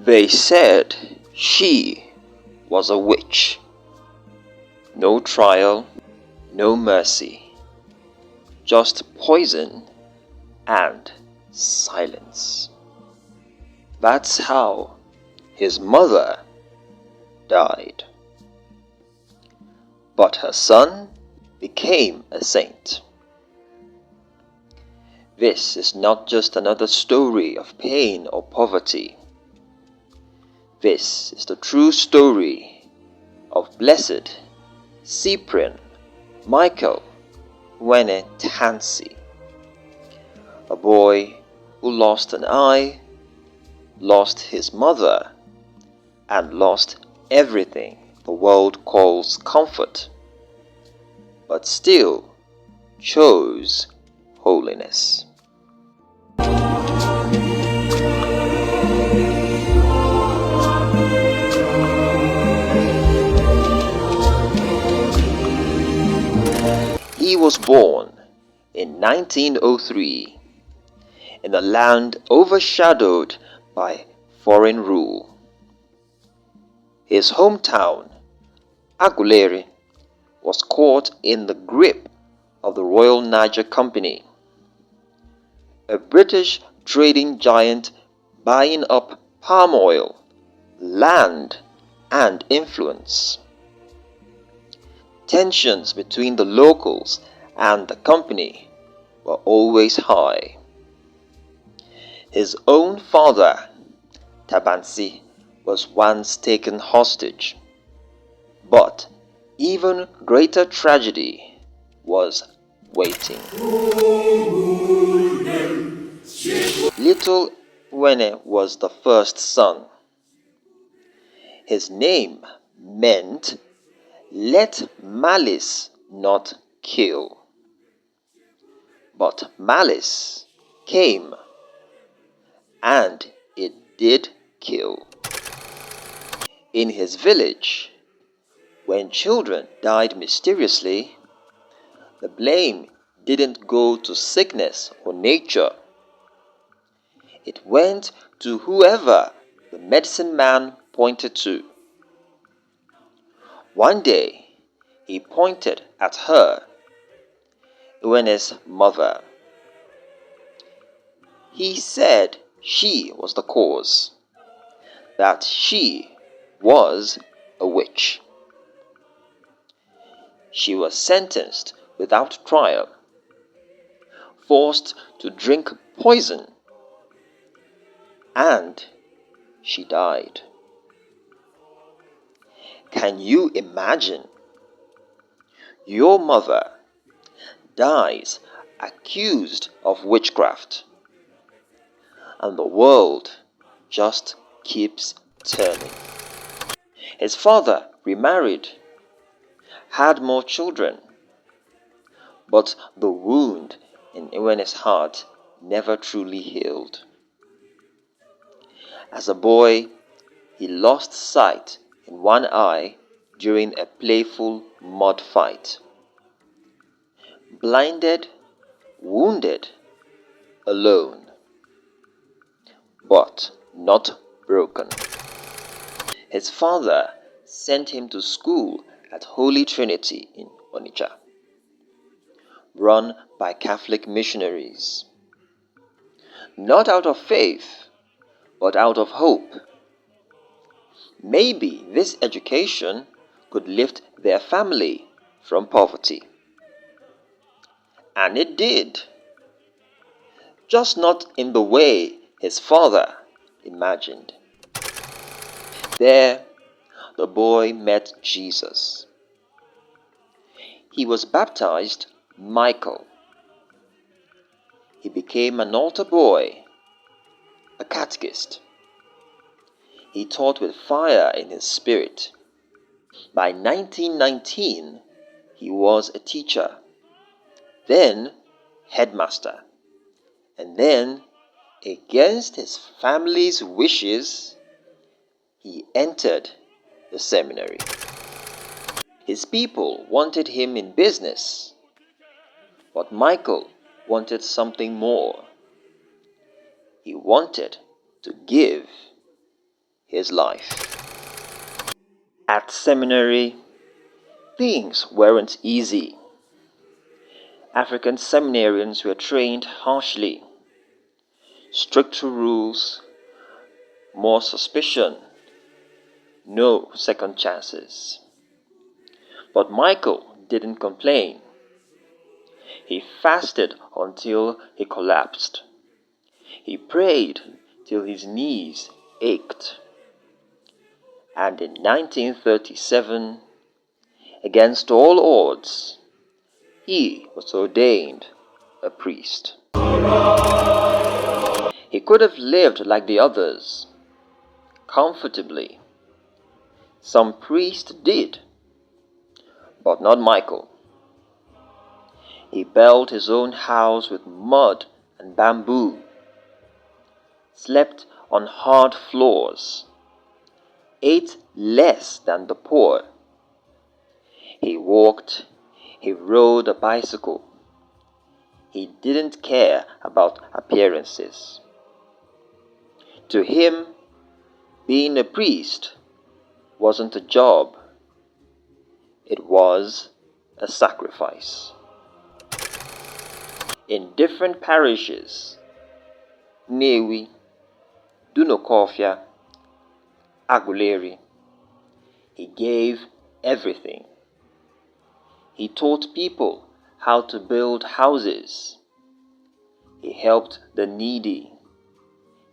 They said she was a witch. No trial, no mercy, just poison and silence. That's how his mother died. But her son became a saint. This is not just another story of pain or poverty. This is the true story of blessed Cyprian Michael Iwene Tansi, a boy who lost an eye, lost his mother, and lost everything the world calls comfort, but still chose holiness. He was born in 1903 in a land overshadowed by foreign rule. His hometown, Aguleri, was caught in the grip of the Royal Niger Company, a British trading giant buying up palm oil, land, and influence. Tensions between the locals and the company were always high. His own father, Tansi, was once taken hostage. But even greater tragedy was waiting. Little Iwene was the first son. His name meant, "Let malice not kill." But malice came, and it did kill. In his village, when children died mysteriously, the blame didn't go to sickness or nature. It went to whoever the medicine man pointed to. One day, he pointed at her, Iwene's mother. He said she was the cause, that she was a witch. She was sentenced without trial, forced to drink poison, and she died. Can you imagine? Your mother dies accused of witchcraft, and the world just keeps turning. His father remarried, had more children, but the wound in Iwene's heart never truly healed. As a boy, he lost sight in one eye during a playful mud fight. Blinded, wounded, alone, but not broken. His father sent him to school at Holy Trinity in Onitsha, run by Catholic missionaries. Not out of faith, but out of hope. Maybe this education could lift their family from poverty. And it did. Just not in the way his father imagined. There, the boy met Jesus. He was baptized Michael. He became an altar boy, a catechist. He taught with fire in his spirit. By 1919, he was a teacher, then headmaster, and then, against his family's wishes, he entered the seminary. His people wanted him in business, but Michael wanted something more. He wanted to give. his life. At seminary, things weren't easy. African seminarians were trained harshly. Stricter rules, more suspicion, no second chances. But Michael didn't complain. He fasted until he collapsed. He prayed till his knees ached. And in 1937, against all odds, he was ordained a priest. He could have lived like the others, comfortably. Some priests did, but not Michael. He built his own house with mud and bamboo, slept on hard floors, ate less than the poor. He walked, he rode a bicycle. He didn't care about appearances. To him, being a priest wasn't a job, it was a sacrifice. In different parishes, Newi, Dunokofia, Aguleri, he gave everything. He taught people how to build houses. He helped the needy.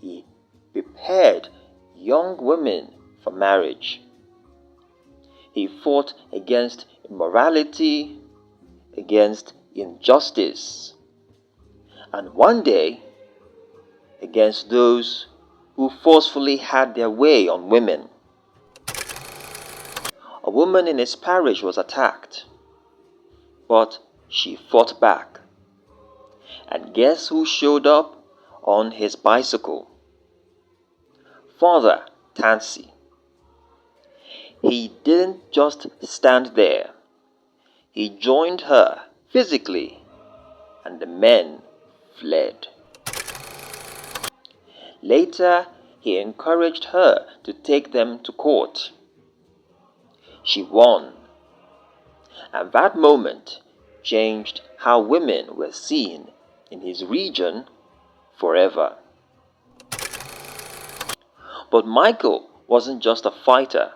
He prepared young women for marriage. He fought against immorality, against injustice, and one day against those who forcefully had their way on women. A woman in his parish was attacked, but she fought back. And guess who showed up on his bicycle? Father Tansi. He didn't just stand there. He joined her physically, and the men fled. Later, he encouraged her to take them to court. She won, and that moment changed how women were seen in his region forever. But Michael wasn't just a fighter.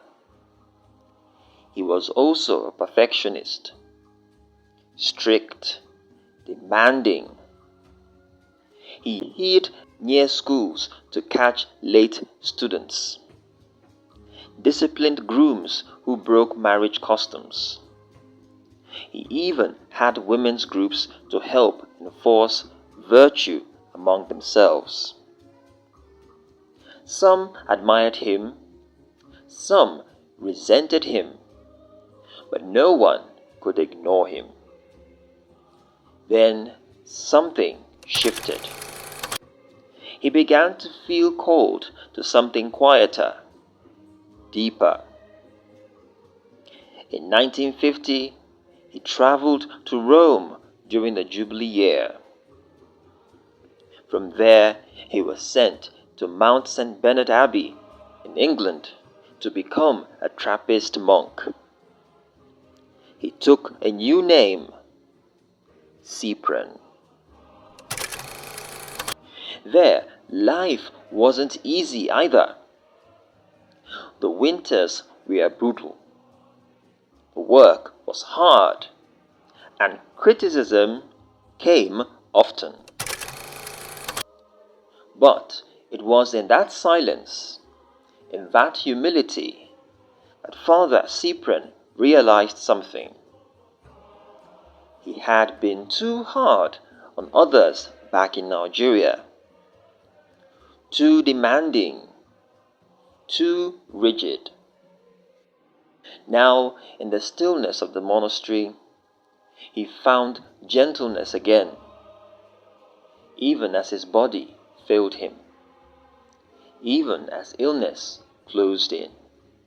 He was also a perfectionist. Strict, demanding. He hid near schools to catch late students. Disciplined grooms who broke marriage customs. He even had women's groups to help enforce virtue among themselves. Some admired him, some resented him, but no one could ignore him. Then something shifted. He began to feel called to something quieter, deeper. In 1950, he traveled to Rome during the Jubilee year. From there, he was sent to Mount St. Bernard Abbey in England to become a Trappist monk. He took a new name, Cyprian. There, life wasn't easy either. The winters were brutal. The work was hard, and criticism came often. But it was in that silence, in that humility, that Father Cyprian realized something. He had been too hard on others back in Nigeria, too demanding, too rigid. Now, in the stillness of the monastery, he found gentleness again, even as his body failed him, even as illness closed in.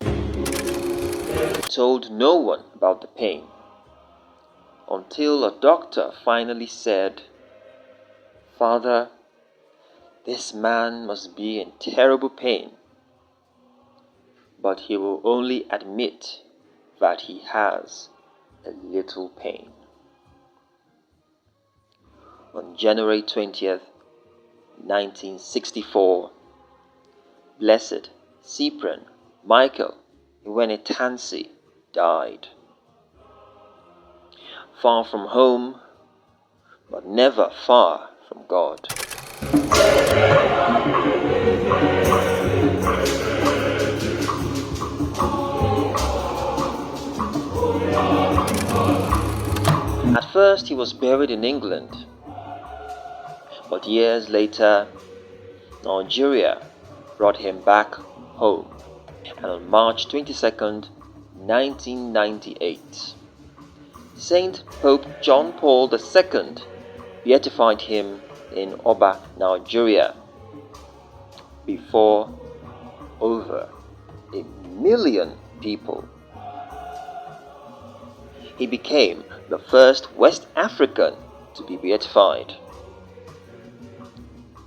He told no one about the pain, until a doctor finally said, "Father, this man must be in terrible pain. but he will only admit that he has a little pain. On January 20th, 1964, Blessed Cyprian Michael Iwene Tansi died. Far from home, but never far from God. At first he was buried in England, but years later, Nigeria brought him back home, and on March 22nd, 1998, Saint Pope John Paul II beatified him in Oba, Nigeria, before over 1 million people. He became the first West African to be beatified.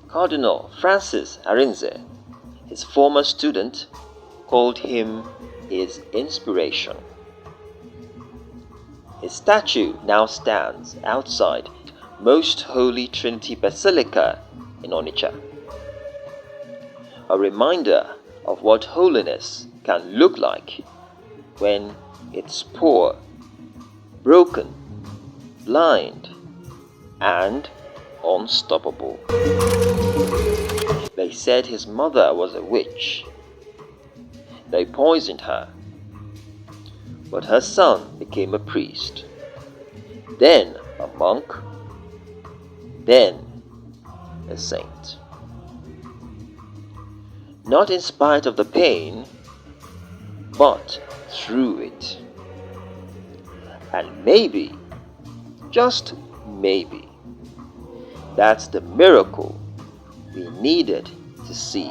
Cardinal Francis Arinze, his former student, called him his inspiration. His statue now stands outside Most Holy Trinity Basilica in Onitsha, a reminder of what holiness can look like when it's poor, broken, blind, and unstoppable. They said his mother was a witch. They poisoned her, but her son became a priest, then a monk, then a saint. Not in spite of the pain, but through it. And maybe, just maybe, that's the miracle we needed to see.